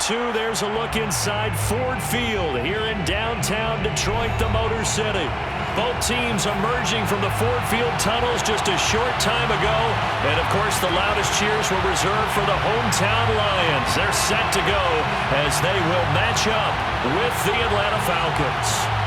2, there's a look inside Ford Field here in downtown Detroit, the Motor City. Both teams emerging from the Ford Field tunnels just a short time ago. And, of course, the loudest cheers were reserved for the hometown Lions. They're set to go as they will match up with the Atlanta Falcons.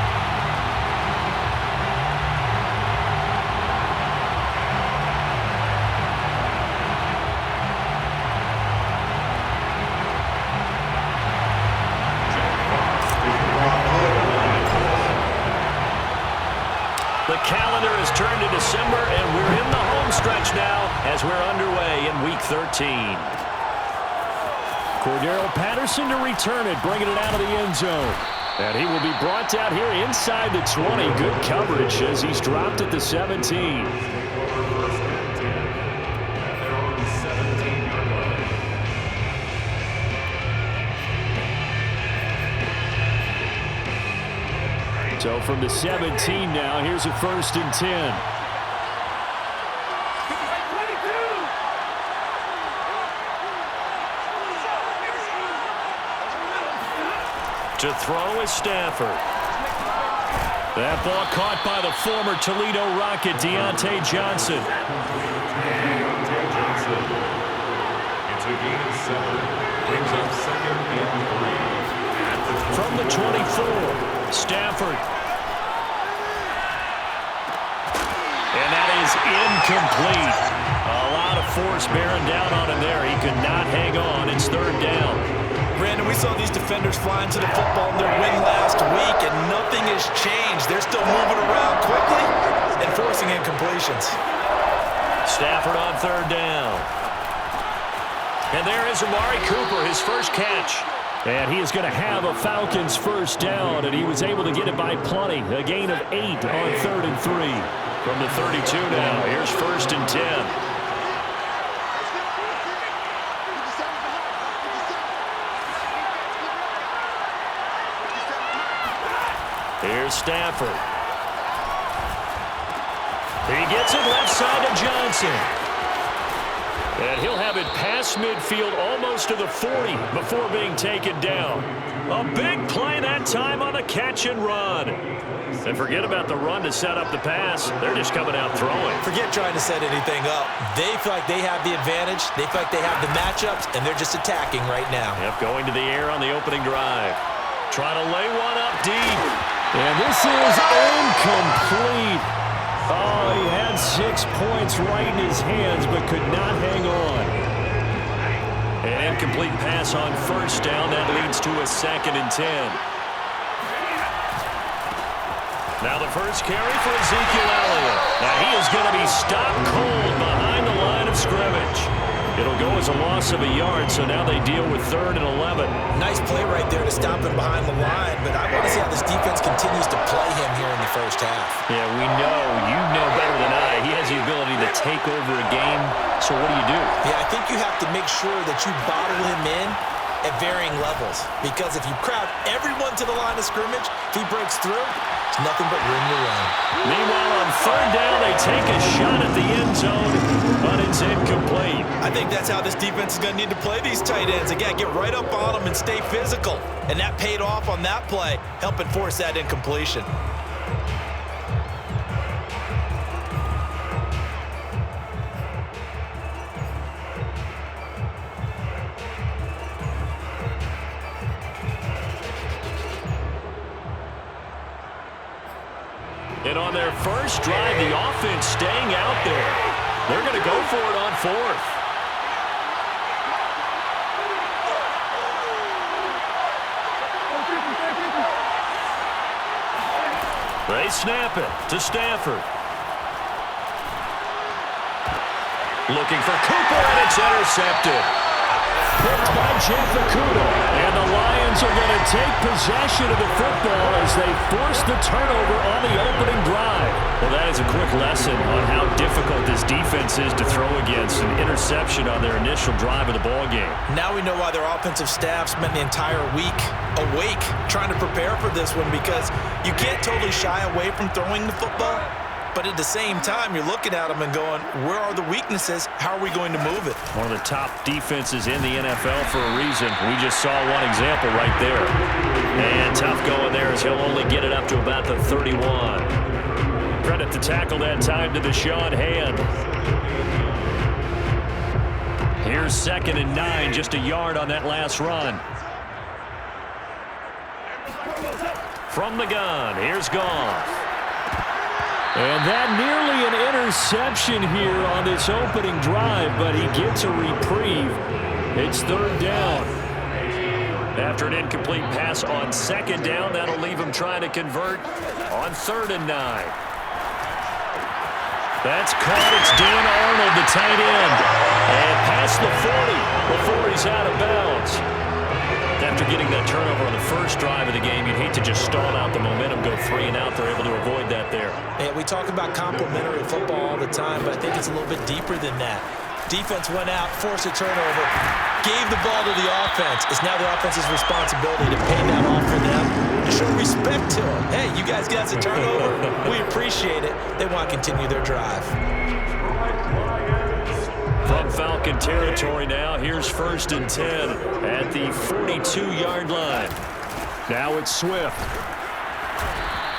The calendar has turned to December, and we're in the home stretch now as we're underway in Week 13. Cordero Patterson to return it, bringing it out of the end zone. And he will be brought down here inside the 20. Good coverage as he's dropped at the 17. So from the 17 now, here's a 1st and 10. To throw is Stafford. That ball caught by the former Toledo Rocket, Deontay Johnson. It's a gain of 7. Brings up 2nd and 3. From the 24. Stafford. And that is incomplete. A lot of force bearing down on him there. He could not hang on. It's 3rd down. Brandon, we saw these defenders flying to the football in their win last week, and nothing has changed. They're still moving around quickly and forcing incompletions. Stafford on 3rd down. And there is Amari Cooper, his first catch. And he is going to have a Falcons 1st down, and he was able to get it by plenty. A gain of 8 on 3rd and 3. From the 32 now, here's 1st and 10. Here's Stafford. He gets it left side to Johnson. And he'll have it past midfield almost to the 40 before being taken down. A big play that time on the catch and run. And forget about the run to set up the pass. They're just coming out throwing. Forget trying to set anything up. They feel like they have the advantage. They feel like they have the matchups, and they're just attacking right now. Yep, going to the air on the opening drive. Trying to lay one up deep. And this is incomplete. Oh, he had 6 points right in his hands, but could not hang on. An incomplete pass on 1st down. That leads to a 2nd and 10. Now the first carry for Ezekiel Elliott. Now he is going to be stopped cold behind the line of scrimmage. It'll go as a loss of a yard, so now they deal with 3rd and 11. Nice play right there to stop him behind the line, but I want to see how this defense continues to play him here in the 1st half. Yeah, we know. You know better than I. He has the ability to take over a game, so what do? Yeah, I think you have to make sure that you bottle him in at varying levels, because if you crowd everyone to the line of scrimmage, if he breaks through, it's nothing but room to run. Meanwhile, on 3rd down, they take a shot at the end zone, but it's incomplete. I think that's how this defense is going to need to play these tight ends. Again, get right up on them and stay physical. And that paid off on that play, helping force that incompletion. And on their first drive, the offense staying out there. They're going to go for it on 4th. They snap it to Stafford. Looking for Cooper, and it's intercepted. Picked by Jeff Okudah. And the Lions are going to take possession of the football as they force the turnover on the opening drive. Well, that is a quick lesson on how difficult this defense is to throw against. An interception on their initial drive of the ballgame. Now we know why their offensive staff spent the entire week awake trying to prepare for this one, because you can't totally shy away from throwing the football. But at the same time, you're looking at them and going, where are the weaknesses? How are we going to move it? One of the top defenses in the NFL for a reason. We just saw one example right there. And tough going there as he'll only get it up to about the 31. Credit the tackle that time to the Deshaun Hand. Here's 2nd and 9, just a yard on that last run. From the gun, here's Goff. And that nearly an interception here on this opening drive, but he gets a reprieve. It's 3rd down. After an incomplete pass on 2nd down, that'll leave him trying to convert on 3rd and 9. That's caught. It's Dan Arnold, the tight end. And past the 40 before he's out of bounds. After getting that turnover on the first drive of the game, you'd hate to just stall out the momentum, go 3 and out. They're able to avoid that there. Yeah, we talk about complementary football all the time, but I think it's a little bit deeper than that. Defense went out, forced a turnover, gave the ball to the offense. It's now the offense's responsibility to pay that off for them, to show respect to them. Hey, you guys got a turnover. We appreciate it. They want to continue their drive. From Falcon territory now, here's 1st and 10 at the 42-yard line. Now it's Swift.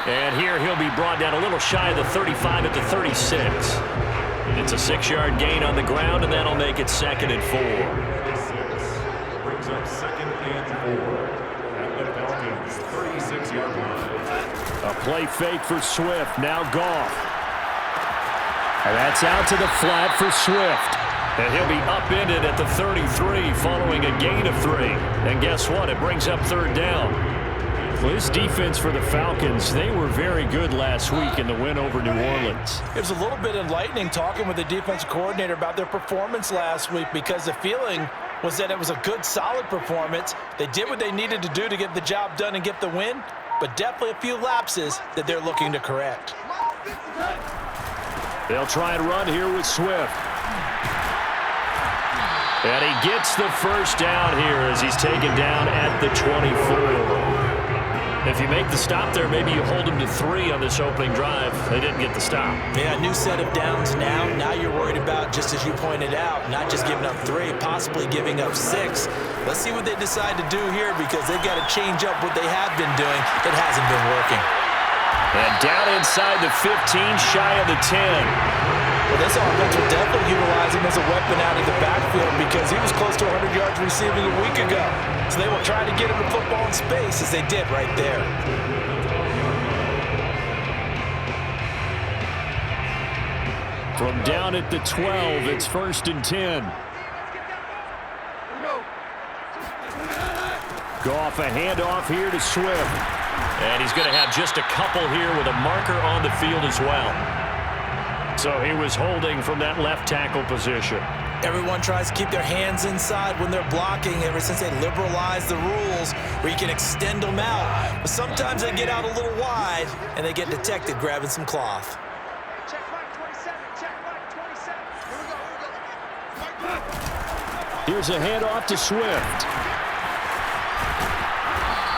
And here he'll be brought down a little shy of the 35 at the 36. It's a 6-yard gain on the ground, and that'll make it 2nd and 4. Brings up 2nd and 4 at the Falcons' 36-yard line. A play fake for Swift. Now Goff. And that's out to the flat for Swift. And he'll be upended at the 33 following a gain of 3. And guess what? It brings up 3rd down. Well, this defense for the Falcons, they were very good last week in the win over New Orleans. It was a little bit enlightening talking with the defensive coordinator about their performance last week, because the feeling was that it was a good, solid performance. They did what they needed to do to get the job done and get the win, but definitely a few lapses that they're looking to correct. They'll try and run here with Swift. And he gets the 1st down here as he's taken down at the 24. If you make the stop there, maybe you hold him to 3 on this opening drive. They didn't get the stop. Yeah, new set of downs now. Now you're worried about, just as you pointed out, not just giving up 3, possibly giving up 6. Let's see what they decide to do here, because they've got to change up what they have been doing. It hasn't been working. And down inside the 15, shy of the 10. Well, this offense will definitely utilize him as a weapon out of the backfield, because he was close to 100 yards receiving a week ago. So they will try to get him the football in space, as they did right there. From down at the 12, it's 1st and 10. Goff, a handoff here to Swift. And he's going to have just a couple here with a marker on the field as well. So he was holding from that left tackle position. Everyone tries to keep their hands inside when they're blocking ever since they liberalized the rules where you can extend them out. But sometimes they get out a little wide and they get detected grabbing some cloth. Here's a handoff to Swift.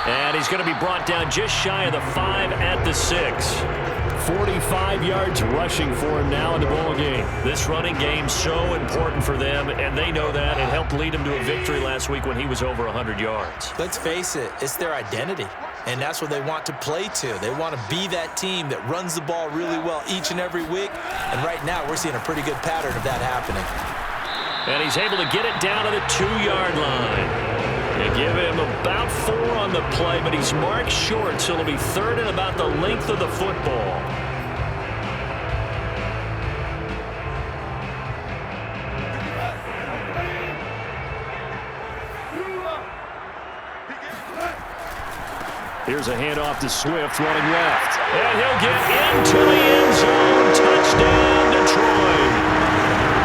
And he's going to be brought down just shy of the 5 at the 6. 45 yards rushing for him now in the ball game. This running game so important for them, and they know that. It helped lead him to a victory last week when he was over 100 yards. Let's face it, it's their identity, and that's what they want to play to. They want to be that team that runs the ball really well each and every week, and right now we're seeing a pretty good pattern of that happening. And he's able to get it down to the 2-yard line. They give him about 4 on the play, but he's marked short, so it'll be 3rd and about the length of the football. Here's a handoff to Swift running left. And he'll get into the end zone. Touchdown, Detroit.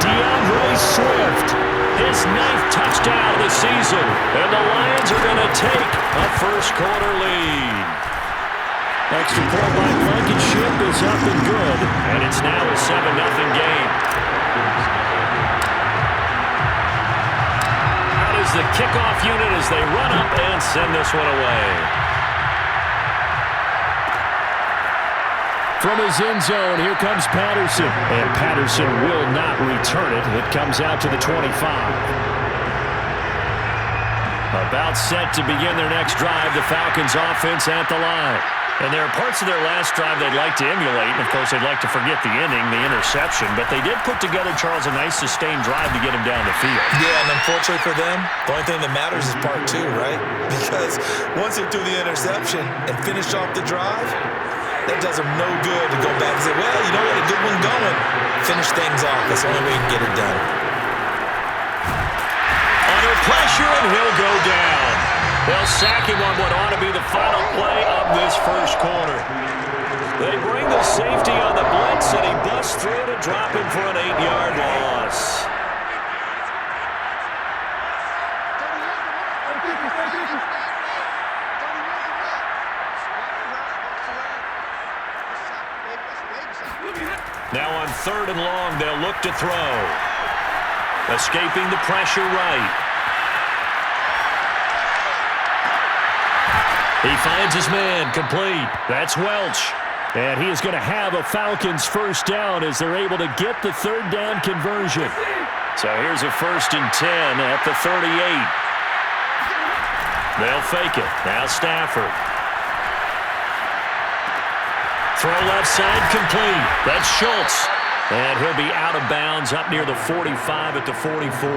DeAndre Swift. His 9th touchdown of the season, and the Lions are going to take a first-quarter lead. Extra point by Blankenship is up and good, and it's now a 7-0 game. Out is the kickoff unit as they run up and send this one away. From his end zone, here comes Patterson. And Patterson will not return it. It comes out to the 25. About set to begin their next drive, the Falcons offense at the line. And there are parts of their last drive they'd like to emulate. And, of course, they'd like to forget the inning, the interception. But they did put together, Charles, a nice sustained drive to get him down the field. Yeah, and unfortunately for them, the only thing that matters is part two, right? Because once they threw the interception and finished off the drive, that does them no good to go back and say, well, you know what, a good one going. Finish things off. That's the only way you can get it done. Under pressure, and he'll go down. They'll sack him on what ought to be the final play of this first quarter. They bring the safety on the blitz, and he busts through to drop him for an 8-yard loss. Now on 3rd and long, they'll look to throw. Escaping the pressure right. He finds his man, complete. That's Welch. And he is going to have a Falcons first down as they're able to get the 3rd down conversion. So here's a 1st and 10 at the 38. They'll fake it. Now Stafford. Throw left side, complete. That's Schultz. And he'll be out of bounds up near the 45 at the 44.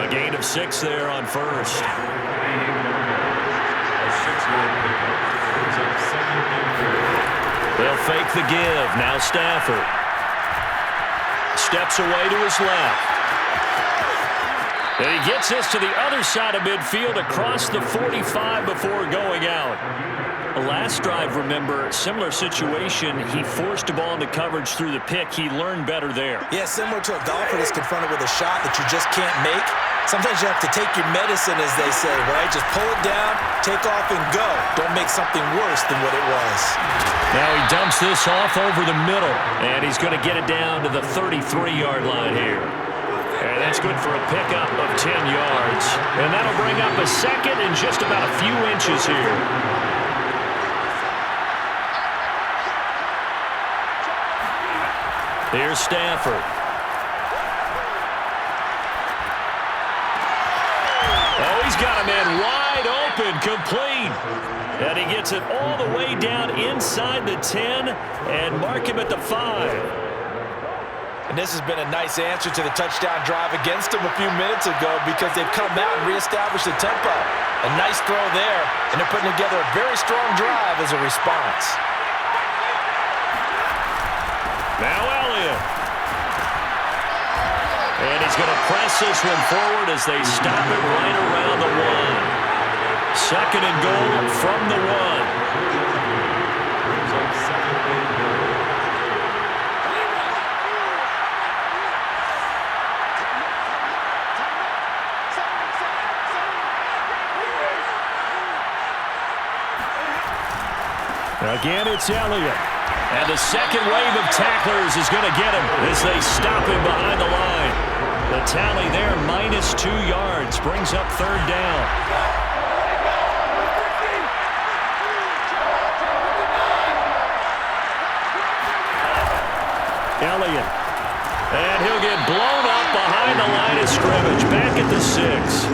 A gain of 6 there on 1st. They'll fake the give. Now Stafford. Steps away to his left. And he gets this to the other side of midfield across the 45 before going out. Last drive, remember, similar situation. He forced the ball into coverage through the pick. He learned better there. Yeah, similar to a golfer that's confronted with a shot that you just can't make. Sometimes you have to take your medicine, as they say, right? Just pull it down, take off, and go. Don't make something worse than what it was. Now he dumps this off over the middle, and he's going to get it down to the 33-yard line here. And that's good for a pickup of 10 yards. And that'll bring up a second and just about a few inches here. Here's Stafford. Oh, he's got a man wide open, complete. And he gets it all the way down inside the 10 and mark him at the 5. And this has been a nice answer to the touchdown drive against them a few minutes ago because they've come out and reestablished the tempo. A nice throw there, and they're putting together a very strong drive as a response. Now Elliott. And he's going to press this one forward as they stop it right around the 1. 2nd and goal from the 1. Again, it's Elliott. And the second wave of tacklers is going to get him as they stop him behind the line. The tally there, minus 2 yards, brings up 3rd down. Elliott. And he'll get blown up behind the line of scrimmage, back at the 6.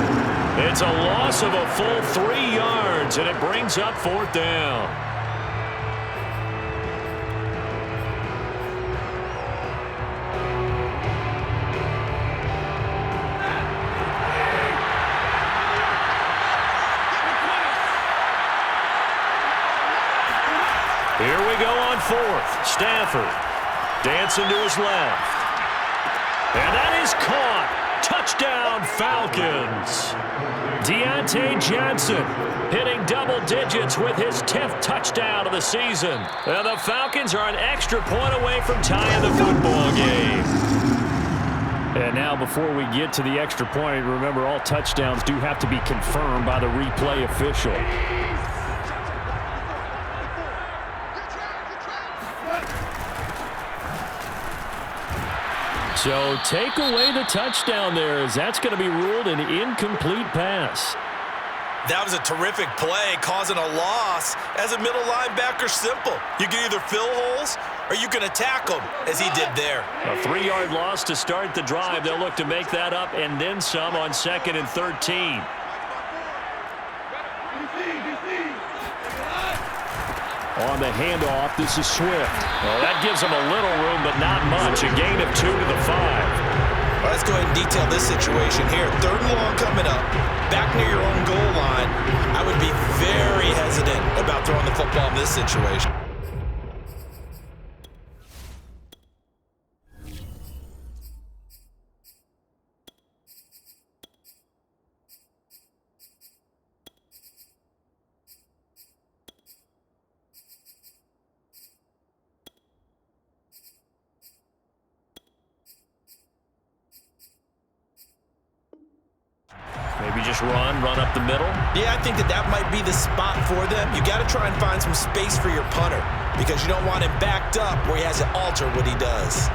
It's a loss of a full 3 yards, and it brings up 4th down. Here we go on 4th. Stafford dancing to his left. And that is caught. Touchdown, Falcons. Deontay Johnson hitting double digits with his 10th touchdown of the season. And the Falcons are an extra point away from tying the football game. And now before we get to the extra point, remember all touchdowns do have to be confirmed by the replay official. So take away the touchdown there as that's going to be ruled an incomplete pass. That was a terrific play, causing a loss. As a middle linebacker, simple. You can either fill holes or you can attack them, as he did there. A 3-yard loss to start the drive. They'll look to make that up and then some on 2nd and 13. On the handoff, this is Swift. Well, that gives them a little room, but not much. A gain of 2 to the 5. Well, let's go ahead and detail this situation here. 3rd and long coming up, back near your own goal line. I would be very hesitant about throwing the football in this situation. Maybe just run up the middle. Yeah, I think that might be the spot for them. You got to try and find some space for your punter because you don't want him backed up where he has to alter what he does.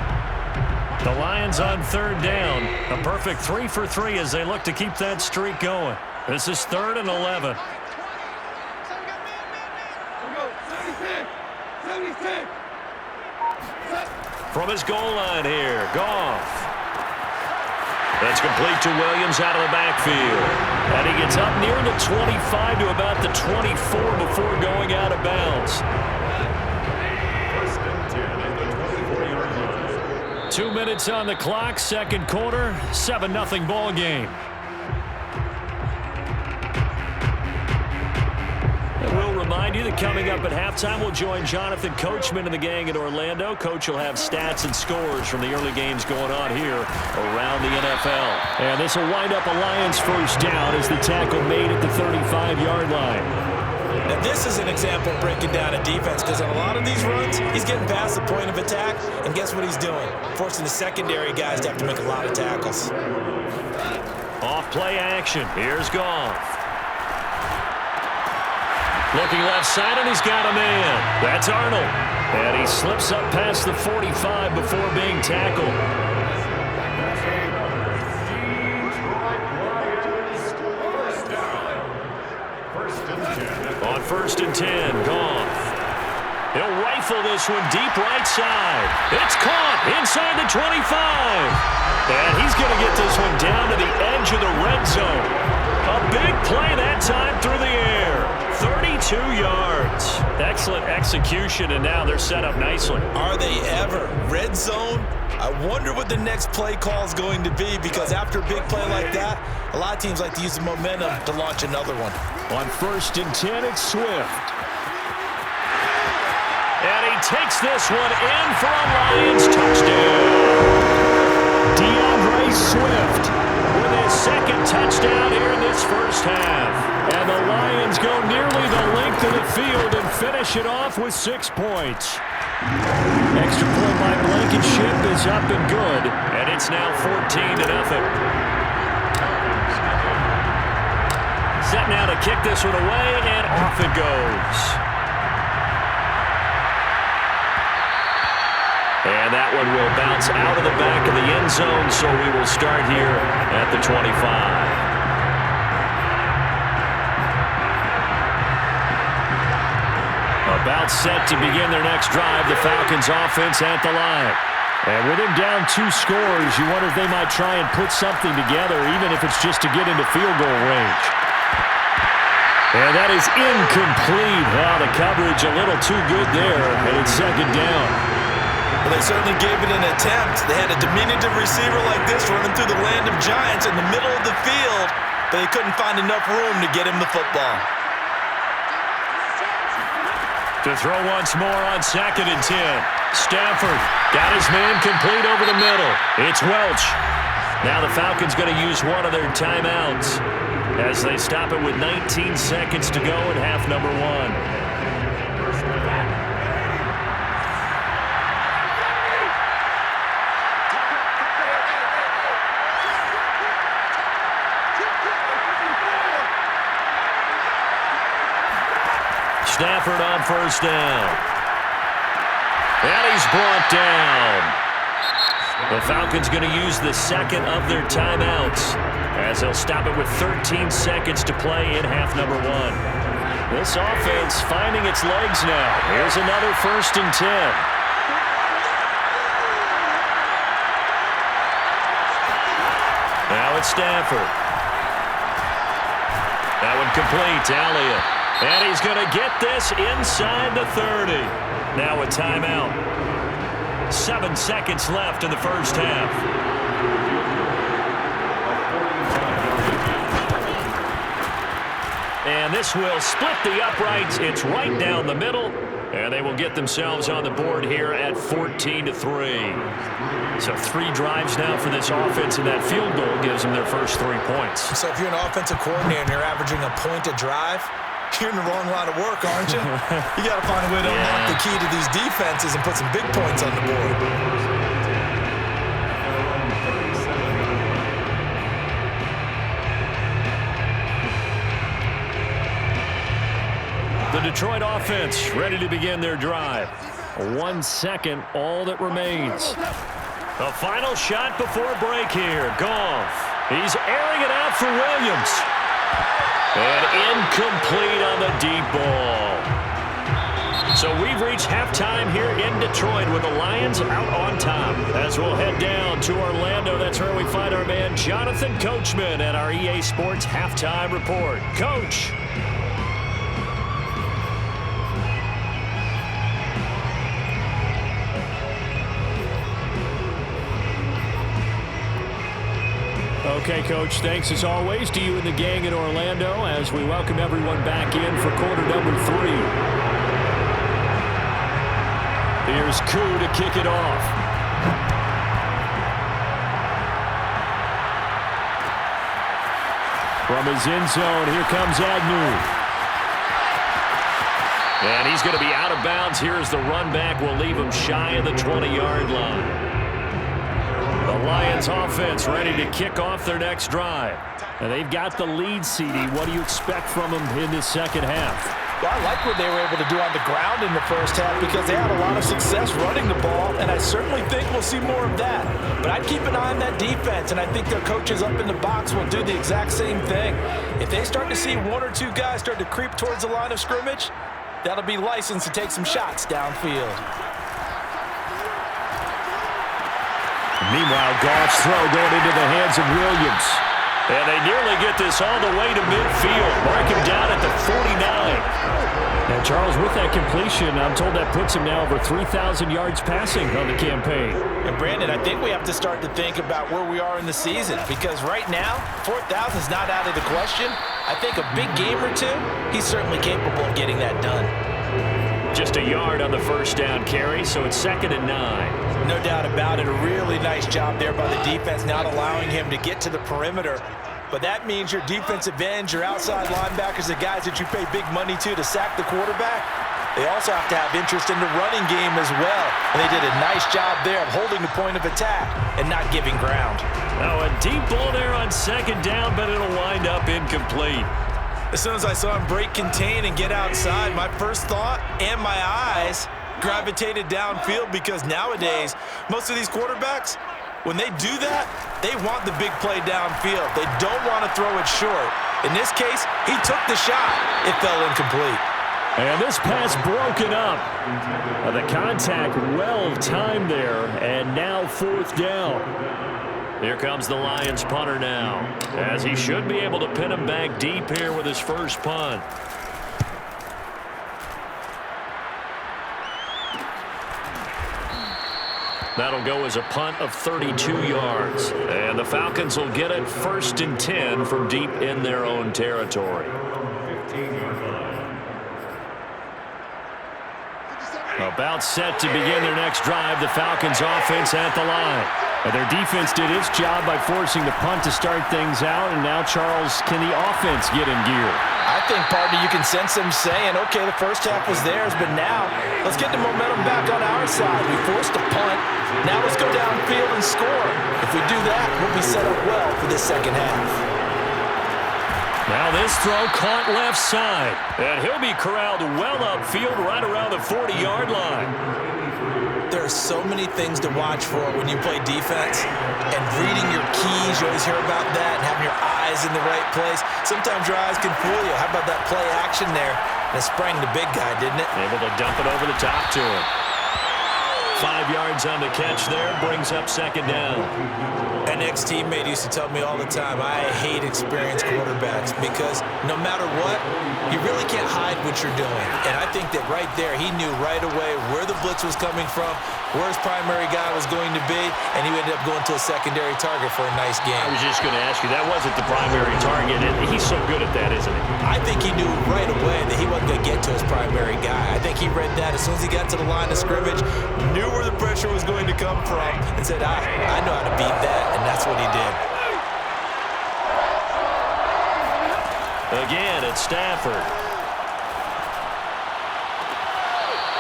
The Lions on 3rd down. A perfect 3 for 3 as they look to keep that streak going. This is 3rd and 11. From his goal line here, Goff. That's complete to Williams out of the backfield. And he gets up near the 25 to about the 24 before going out of bounds. 2 minutes on the clock, 2nd quarter, 7-0 ball game. We'll remind you that coming up at halftime, we'll join Jonathan Coachman and the gang in Orlando. Coach will have stats and scores from the early games going on here around the NFL. And this will wind up a Lions 1st down as the tackle made at the 35-yard line. Now, this is an example of breaking down a defense because on a lot of these runs, he's getting past the point of attack, and guess what he's doing? Forcing the secondary guys to have to make a lot of tackles. Off-play action. Here's Goff. Looking left side, and he's got a man. That's Arnold. And he slips up past the 45 before being tackled. On 1st and 10, Goff. He'll rifle this one deep right side. It's caught inside the 25. And he's going to get this one down to the edge of the red zone. A big play that time through the air. 32 yards. Excellent execution, and now they're set up nicely. Are they ever? Red zone? I wonder what the next play call is going to be because after a big play like that, a lot of teams like to use the momentum to launch another one. On 1st and 10, it's Swift. And he takes this one in for a Lions touchdown. DeAndre Swift with his 2nd touchdown here in this 1st half. And the Lions go nearly the length of the field and finish it off with 6 points. Extra point by Blankenship is up and good, and it's now 14-0. Set now to kick this one away, and off it goes. And that one will bounce out of the back of the end zone, so we will start here at the 25. About set to begin their next drive, the Falcons offense at the line. And with him down 2 scores, you wonder if they might try and put something together, even if it's just to get into field goal range. And that is incomplete. Wow, the coverage a little too good there, and it's 2nd down. Well, they certainly gave it an attempt. They had a diminutive receiver like this running through the land of giants in the middle of the field, but they couldn't find enough room to get him the football. To throw once more on 2nd and 10. Stafford got his man complete over the middle. It's Welch. Now the Falcons going to use one of their timeouts as they stop it with 19 seconds to go in half number 1. Stafford on 1st down. And he's brought down. The Falcons going to use the second of their timeouts as they'll stop it with 13 seconds to play in half number 1. This offense finding its legs now. Here's another 1st and 10. Now it's Stafford. That one complete to Elliott. And he's going to get this inside the 30. Now a timeout. 7 seconds left in the first half. And this will split the uprights. It's right down the middle. And they will get themselves on the board here at 14-3. So 3 drives now for this offense, and that field goal gives them their first 3 points. So if you're an offensive coordinator and you're averaging a point a drive, you're in the wrong line of work, aren't you? You got to find a way to unlock the key to these defenses and put some big points on the board. The Detroit offense ready to begin their drive. 1 second, all that remains. The final shot before break here. Goff. He's airing it out for Williams. And incomplete on the deep ball. So we've reached halftime here in Detroit with the Lions out on top. As we'll head down to Orlando, that's where we find our man Jonathan Coachman at our EA Sports Halftime Report. Coach. Okay, Coach, thanks as always to you and the gang in Orlando as we welcome everyone back in for quarter number 3. Here's Koo to kick it off. From his end zone, here comes Agnew. And he's going to be out of bounds here as the run back will leave him shy of the 20-yard line. The Lions offense ready to kick off their next drive. And they've got the lead, CD. What do you expect from them in this second half? Well, I like what they were able to do on the ground in the first half because they had a lot of success running the ball, and I certainly think we'll see more of that. But I'd keep an eye on that defense, and I think their coaches up in the box will do the exact same thing. If they start to see 1 or 2 guys start to creep towards the line of scrimmage, that'll be licensed to take some shots downfield. Meanwhile, Goff's throw going into the hands of Williams. And they nearly get this all the way to midfield. Mark him down at the 49. And Charles, with that completion, I'm told that puts him now over 3,000 yards passing on the campaign. And Brandon, I think we have to start to think about where we are in the season because right now, 4,000 is not out of the question. I think a big game or 2, he's certainly capable of getting that done. Just a yard on the first down carry, so it's 2nd and 9. No doubt about it. A really nice job there by the defense, not allowing him to get to the perimeter. But that means your defensive ends, your outside linebackers, the guys that you pay big money to sack the quarterback, they also have to have interest in the running game as well. And they did a nice job there of holding the point of attack and not giving ground. Now a deep ball there on 2nd down, but it'll wind up incomplete. As soon as I saw him break contain and get outside, my first thought and my eyes gravitated downfield because nowadays, most of these quarterbacks, when they do that, they want the big play downfield. They don't want to throw it short. In this case, he took the shot. It fell incomplete. And this pass broken up. The contact well timed there, and now 4th down. Here comes the Lions punter now, as he should be able to pin him back deep here with his first punt. That'll go as a punt of 32 yards. And the Falcons will get it 1st and 10 from deep in their own territory. About set to begin their next drive, the Falcons offense at the line. And their defense did its job by forcing the punt to start things out, and now, Charles, can the offense get in gear? I think, partner, you can sense them saying, okay, the first half was theirs, but now let's get the momentum back on our side. We forced a punt. Now let's go downfield and score. If we do that, we'll be set up well for this second half. Now this throw caught left side, and he'll be corralled well upfield right around the 40-yard line. There are so many things to watch for when you play defense, and reading your keys, you always hear about that, and having your eyes in the right place. Sometimes your eyes can fool you. How about that play action there? And it sprang the big guy, didn't it? Able to dump it over the top to him. 5 yards on the catch there, brings up second down. An ex-teammate used to tell me all the time, I hate experienced quarterbacks because no matter what, you really can't hide what you're doing. And I think that right there, he knew right away where the blitz was coming from, where his primary guy was going to be, and he ended up going to a secondary target for a nice game. I was just going to ask you, that wasn't the primary target. He's so good at that, isn't he? I think he knew right away that he wasn't going to get to his primary guy. I think he read that as soon as he got to the line of scrimmage, knew where the pressure was going to come from, and said, I know how to beat that, and that's what he did. Again, it's Stafford.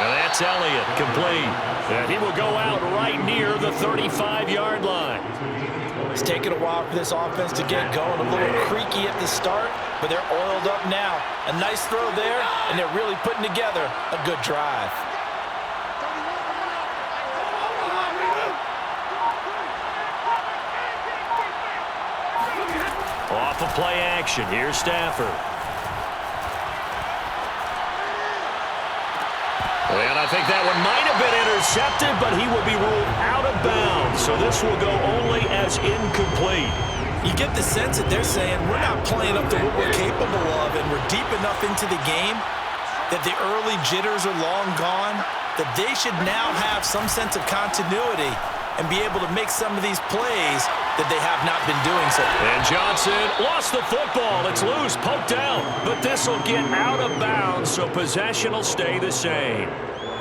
And that's Elliott, complete. And he will go out right near the 35-yard line. It's taken a while for this offense to get going. A little creaky at the start, but they're oiled up now. A nice throw there, and they're really putting together a good drive. Off of play action, here's Stafford. And I think that one might have been intercepted, but he will be ruled out of bounds. So this will go only as incomplete. You get the sense that they're saying we're not playing up to what we're capable of, and we're deep enough into the game that the early jitters are long gone, that they should now have some sense of continuity and be able to make some of these plays that they have not been doing so. And Johnson lost the football. It's loose, poked out, but this will get out of bounds, so possession will stay the same.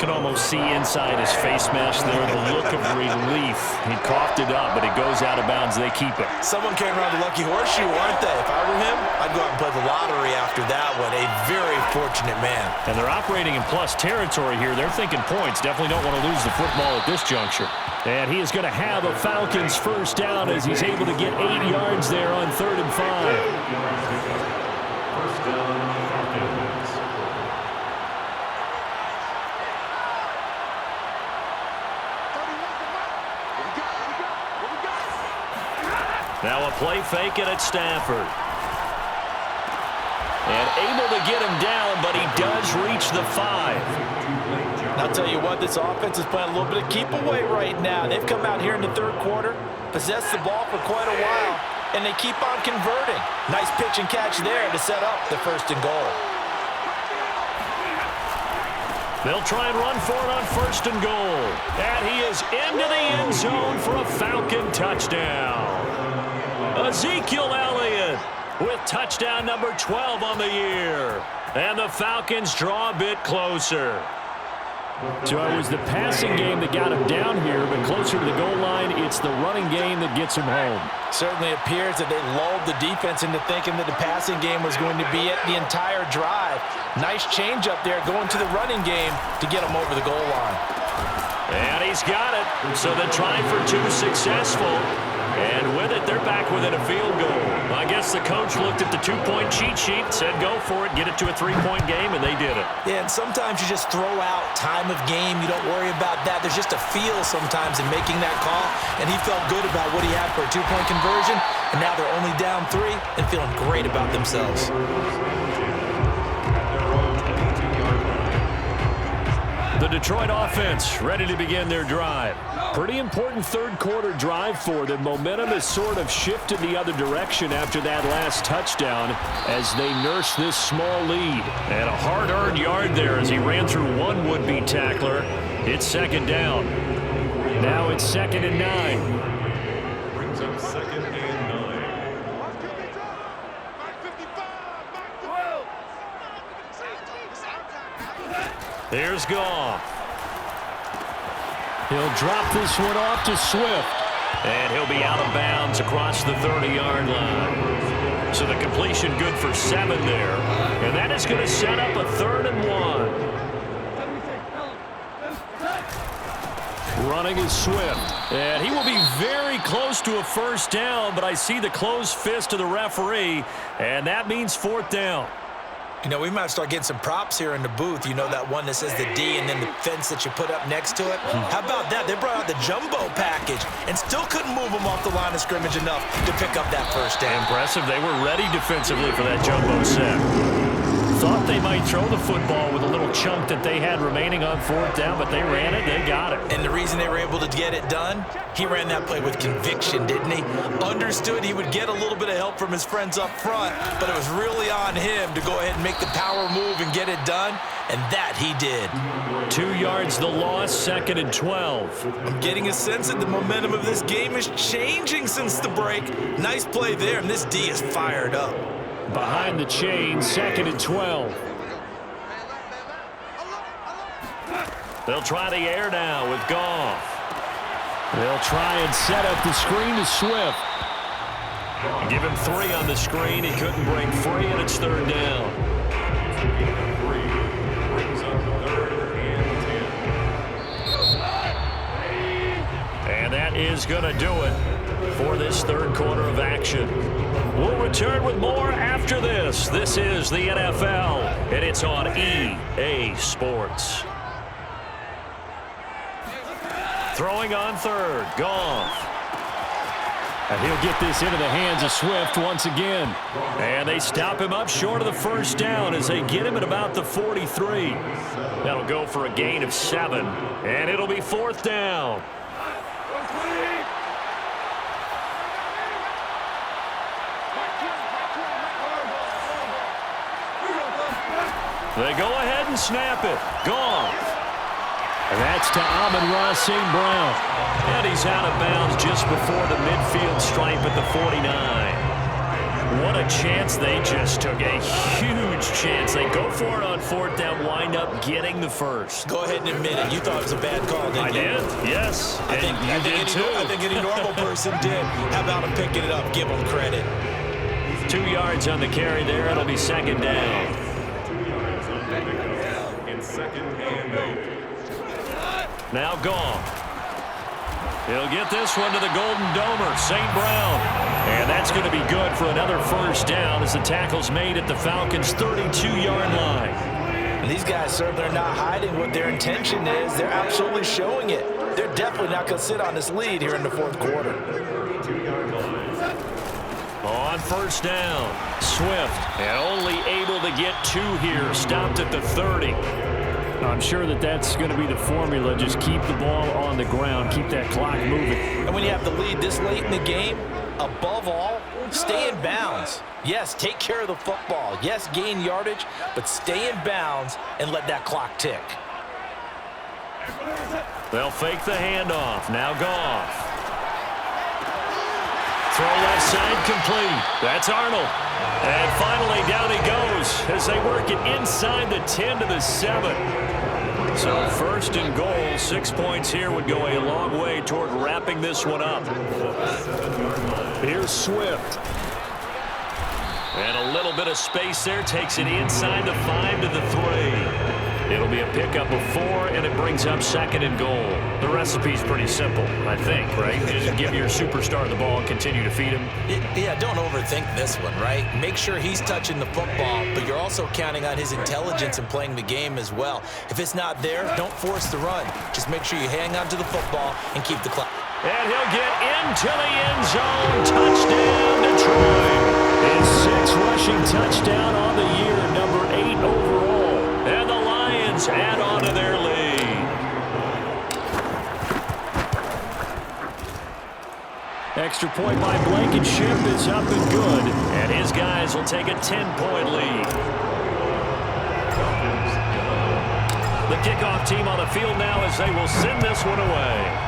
Can almost see inside his face mask there the look of relief. He coughed it up, but it goes out of bounds. They keep it. Someone came around the lucky horseshoe, aren't they? If I were him, I'd go out and play the lottery after that one. A very fortunate man. And they're operating in plus territory here. They're thinking points. Definitely don't want to lose the football at this juncture. And he is going to have a Falcons first down as he's able to get 8 yards there on 3rd and 5. First down, Falcons. Now a play fake it at Stafford. And able to get him down, but he does reach the 5. I'll tell you what, this offense is playing a little bit of keep away right now. They've come out here in the 3rd quarter, possessed the ball for quite a while, and they keep on converting. Nice pitch and catch there to set up the 1st and goal. They'll try and run for it on 1st and goal. And he is into the end zone for a Falcon touchdown. Ezekiel Elliott with touchdown number 12 on the year. And the Falcons draw a bit closer. So it was the passing game that got him down here, but closer to the goal line, it's the running game that gets him home. Certainly appears that they lulled the defense into thinking that the passing game was going to be it the entire drive. Nice change up there going to the running game to get him over the goal line. And he's got it. So the try for 2 successful. And with it, they're back within a field goal. I guess the coach looked at the 2-point cheat sheet, said go for it, get it to a 3-point game, and they did it. Yeah, and sometimes you just throw out time of game. You don't worry about that. There's just a feel sometimes in making that call, and he felt good about what he had for a 2-point conversion, and now they're only down 3 and feeling great about themselves. The Detroit offense ready to begin their drive. Pretty important 3rd quarter drive for them. Momentum has sort of shifted the other direction after that last touchdown as they nurse this small lead. And a hard-earned yard there as he ran through one would-be tackler. It's 2nd down. Now it's 2nd and 9. Brings up 2nd and 9. Here's Goff. He'll drop this one off to Swift. And he'll be out of bounds across the 30-yard line. So the completion good for 7 there. And that is going to set up a 3rd and 1. Running is Swift. And he will be very close to a first down, but I see the closed fist of the referee, and that means 4th down. You know, we might start getting some props here in the booth. You know, that one that says the D and then the fence that you put up next to it? How about that? They brought out the jumbo package and still couldn't move them off the line of scrimmage enough to pick up that first down. Impressive. They were ready defensively for that jumbo set. Thought they might throw the football with a little chunk that they had remaining on fourth down, but they ran it. They got it. And the reason they were able to get it done, he ran that play with conviction, didn't he? Understood he would get a little bit of help from his friends up front, but it was really on him to go ahead and make the power move and get it done, and that he did. 2 yards the loss, 2nd and 12. I'm getting a sense that the momentum of this game is changing since the break. Nice play there, and this D is fired up. Behind the chain, 2nd and 12. They'll try the air now with Goff. They'll try and set up the screen to Swift. Give him 3 on the screen. He couldn't break free, and it's 3rd down. And that is going to do it for this 3rd quarter of action. We'll return with more after this. This is the NFL, and it's on EA Sports. Throwing on 3rd, Goff. And he'll get this into the hands of Swift once again. And they stop him up short of the first down as they get him at about the 43. That'll go for a gain of 7, and it'll be 4th down. They go ahead and snap it. Goff. And that's to Amon-Ra St. Brown. And he's out of bounds just before the midfield stripe at the 49. What a chance they just took. A huge chance. They go for it on 4th down, wind up getting the first. Go ahead and admit it. You thought it was a bad call, didn't you? I did, yes. I think any normal person did. How about him picking it up? Give him credit. 2 yards on the carry there. It'll be 2nd down. Now Goff. He'll get this one to the Golden Domer, St. Brown. And that's going to be good for another first down as the tackle's made at the Falcons' 32-yard line. And these guys certainly are not hiding what their intention is. They're absolutely showing it. They're definitely not going to sit on this lead here in the 4th quarter. On first down, Swift, and only able to get 2 here, stopped at the 30. I'm sure that that's going to be the formula. Just keep the ball on the ground. Keep that clock moving. And when you have the lead this late in the game, above all, stay in bounds. Yes, take care of the football. Yes, gain yardage, but stay in bounds and let that clock tick. They'll fake the handoff. Now Goff. Throw left side complete. That's Arnold. And finally down he goes as they work it inside the 10 to the 7. So 1st and goal, 6 points here would go a long way toward wrapping this one up. Here's Swift. And a little bit of space there, takes it inside the 5 to the 3. It'll be a pickup of 4, and it brings up 2nd and goal. The recipe's pretty simple, I think, right? Just give your superstar the ball and continue to feed him. Yeah, don't overthink this one, right? Make sure he's touching the football, but you're also counting on his intelligence in playing the game as well. If it's not there, don't force the run. Just make sure you hang on to the football and keep the clock. And he'll get into the end zone. Touchdown, Detroit. His 6th rushing touchdown on the year, number 8 overall. And the Lions add on to their lead. Extra point by Blankenship is up and good. And his guys will take a 10-point lead. The kickoff team on the field now as they will send this one away.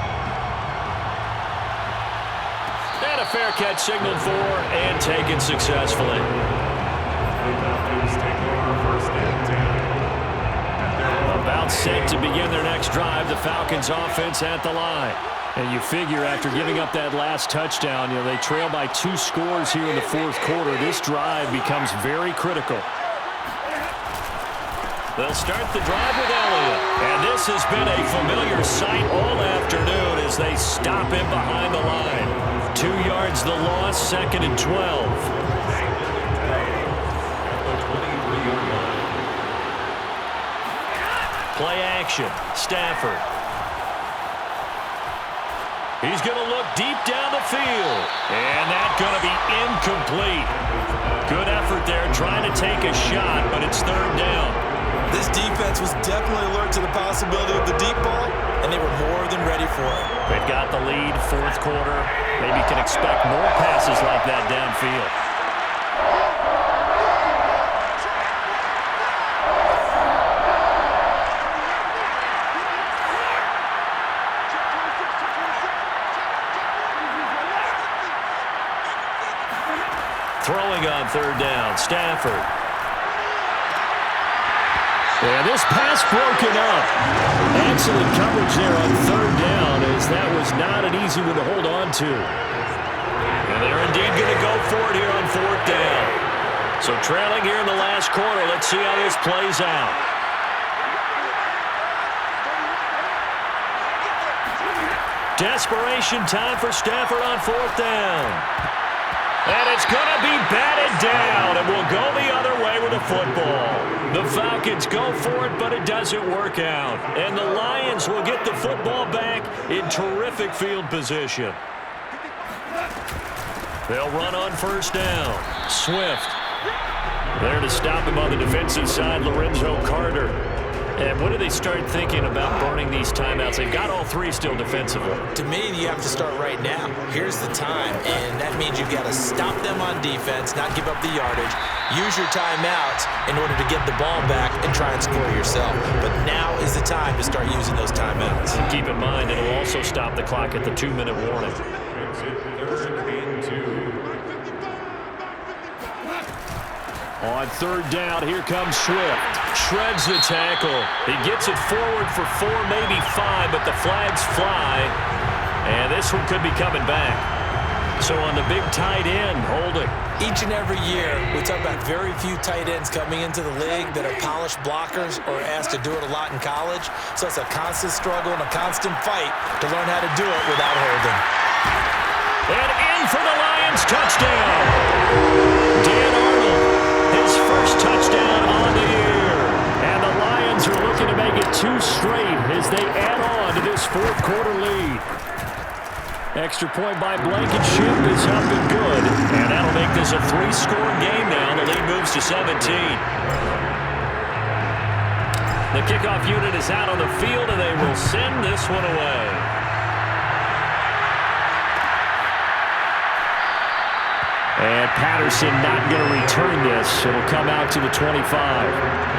And a fair catch signaled for and taken successfully. About set to begin their next drive, the Falcons offense at the line. And you figure after giving up that last touchdown, they trail by 2 scores here in the 4th quarter. This drive becomes very critical. They'll start the drive with Elliott. And this has been a familiar sight all afternoon as they stop him behind the line. 2 yards the loss, 2nd and 12. Play action. Stafford. He's going to look deep down the field. And that's going to be incomplete. Good effort there trying to take a shot, but it's third down. This defense was definitely alert to the possibility of the deep ball, and they were more than ready for it. They've got the lead, fourth quarter. Maybe can expect more passes like that downfield. Throwing on third down, Stafford. And this pass broken up. Excellent coverage there on third down, as that was not an easy one to hold on to. And they're indeed going to go for it here on fourth down. So trailing here in the last quarter. Let's see how this plays out. Desperation time for Stafford on fourth down. And it's going to be batted down, and we'll go the other way with the football. The Falcons go for it, but it doesn't work out. And the Lions will get the football back in terrific field position. They'll run on first down. Swift. There to stop him on the defensive side, Lorenzo Carter. And when do they start thinking about burning these timeouts? They've got all three still defensively. To me, you have to start right now. Here's the time, and that means you've got to stop them on defense, not give up the yardage, use your timeouts in order to get the ball back and try and score yourself. But now is the time to start using those timeouts. Keep in mind, it'll also stop the clock at the 2-minute warning. On third down, here comes Swift. Shreds the tackle. He gets it forward for 4, maybe 5, but the flags fly. And this one could be coming back. So on the big tight end, holding. Each and every year, we talk about very few tight ends coming into the league that are polished blockers or asked to do it a lot in college. So it's a constant struggle and a constant fight to learn how to do it without holding. And in for the Lions, touchdown. Dan Arnold. His first touchdown on the year. And the Lions are looking to make it 2 straight as they add on to this fourth quarter lead. Extra point by Blankenship is up and good. And that'll make this a 3-score game now. The lead moves to 17. The kickoff unit is out on the field, and they will send this one away. And Patterson not going to return this. It'll come out to the 25.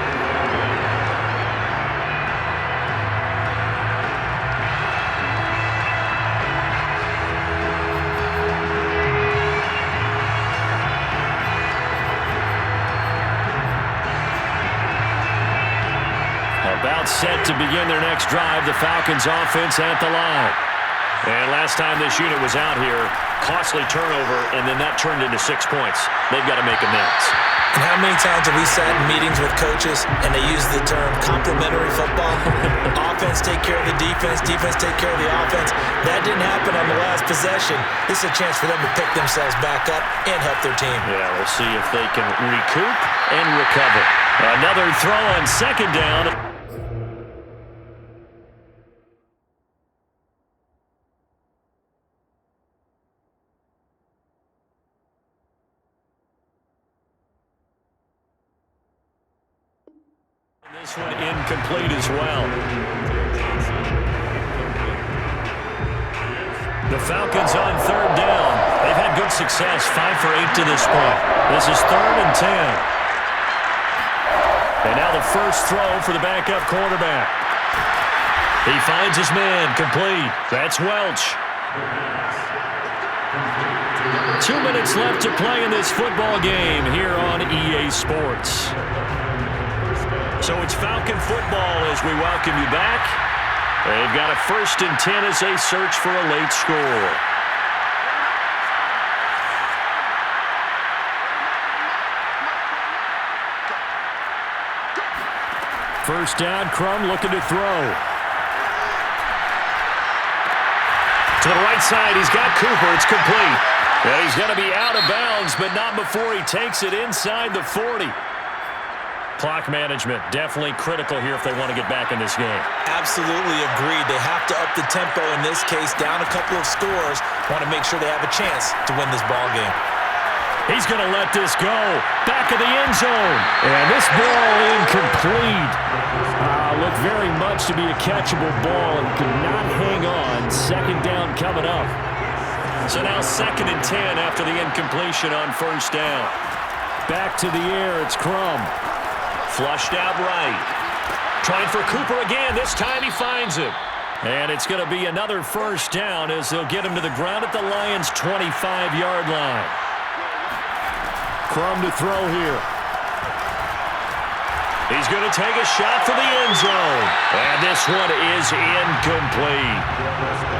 About set to begin their next drive. The Falcons offense at the line. And last time this unit was out here, costly turnover, and then that turned into 6 points. They've got to make amends. And how many times have we sat in meetings with coaches and they use the term complementary football? Offense take care of the defense, defense take care of the offense. That didn't happen on the last possession. This is a chance for them to pick themselves back up and help their team. Yeah, we'll see if they can recoup and recover. Another throw on second down. This one incomplete as well. The Falcons on third down. They've had good success, 5 for 8 to this point. This is 3rd and 10. And now the first throw for the backup quarterback. He finds his man, complete. That's Welch. 2 minutes left to play in this football game here on EA Sports. So it's Falcon football as we welcome you back. They've got a 1st and 10 as they search for a late score. First down, Crum looking to throw. To the right side, he's got Cooper. It's complete. And he's going to be out of bounds, but not before he takes it inside the 40. Clock management, definitely critical here if they want to get back in this game. Absolutely agreed. They have to up the tempo in this case, down a couple of scores. Want to make sure they have a chance to win this ball game. He's going to let this go. Back of the end zone. And this ball incomplete. Looked very much to be a catchable ball and could not hang on. Second down coming up. So now 2nd and 10 after the incompletion on first down. Back to the air, it's Crum. Flushed out right. Trying for Cooper again. This time he finds him. And it's going to be another first down as they'll get him to the ground at the Lions' 25-yard line. Crum to throw here. He's going to take a shot for the end zone. And this one is incomplete.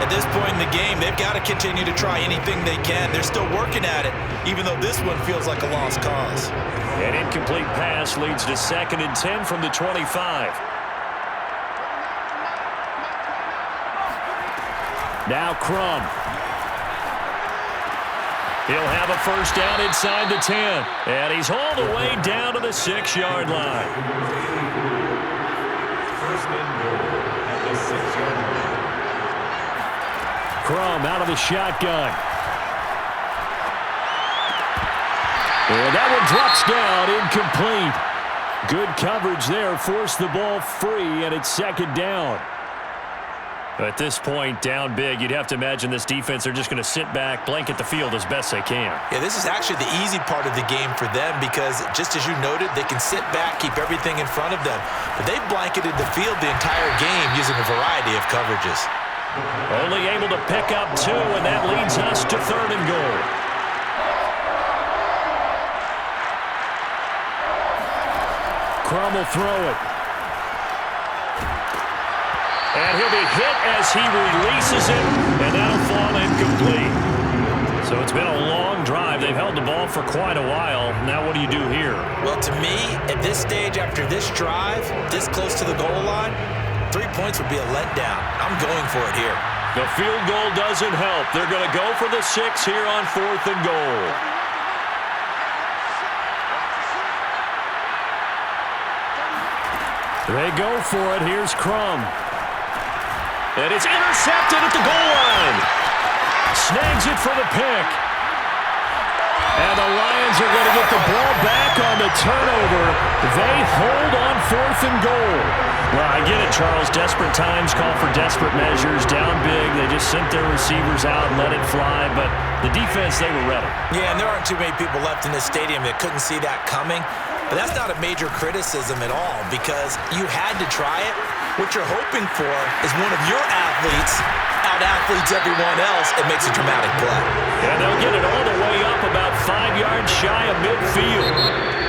At this point in the game, they've got to continue to try anything they can. They're still working at it, even though this one feels like a lost cause. An incomplete pass leads to 2nd and 10 from the 25. Now Crum. He'll have a first down inside the 10. And he's all the way down to the 6-yard line. First and goal at the 6-yard line. Crum out of the shotgun. And that one drops down, incomplete. Good coverage there, forced the ball free, and it's 2nd down. At this point, down big, you'd have to imagine this defense, they're just going to sit back, blanket the field as best they can. Yeah, this is actually the easy part of the game for them because, just as you noted, they can sit back, keep everything in front of them. But they've blanketed the field the entire game using a variety of coverages. Only able to pick up 2, and that leads us to 3rd and goal. Crum will throw it. And he'll be hit as he releases it, and that'll fall incomplete. So it's been a long drive. They've held the ball for quite a while. Now what do you do here? Well, to me, at this stage, after this drive, this close to the goal line, 3 points would be a letdown. I'm going for it here. The field goal doesn't help. They're going to go for the 6 here on 4th and goal. They go for it. Here's Crum. And it's intercepted at the goal line. Snags it for the pick. And the Lions are going to get the ball back on the turnover. They hold on 4th and goal. Well, I get it, Charles. Desperate times call for desperate measures. Down big, they just sent their receivers out and let it fly. But the defense, they were ready. Yeah, and there aren't too many people left in this stadium that couldn't see that coming. But that's not a major criticism at all because you had to try it. What you're hoping for is one of your athletes out-athletes everyone else and makes a dramatic play. And they'll get it all the way up about 5 yards shy of midfield.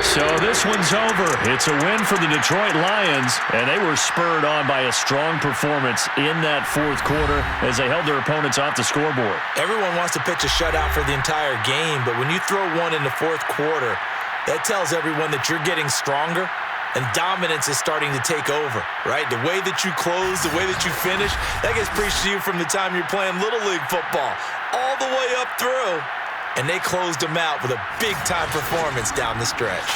So this one's over. It's a win for the Detroit Lions, and they were spurred on by a strong performance in that 4th quarter as they held their opponents off the scoreboard. Everyone wants to pitch a shutout for the entire game, but when you throw one in the 4th quarter, that tells everyone that you're getting stronger and dominance is starting to take over, right? The way that you close, the way that you finish, that gets preached to you from the time you're playing Little League football all the way up through. And they closed them out with a big-time performance down the stretch.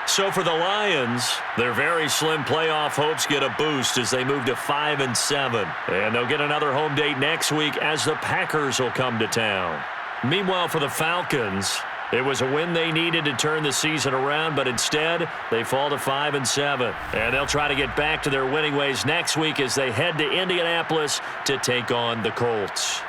So for the Lions, their very slim playoff hopes get a boost as they move to 5-7. And they'll get another home date next week as the Packers will come to town. Meanwhile, for the Falcons, it was a win they needed to turn the season around, but instead, they fall to 5-7. And they'll try to get back to their winning ways next week as they head to Indianapolis to take on the Colts.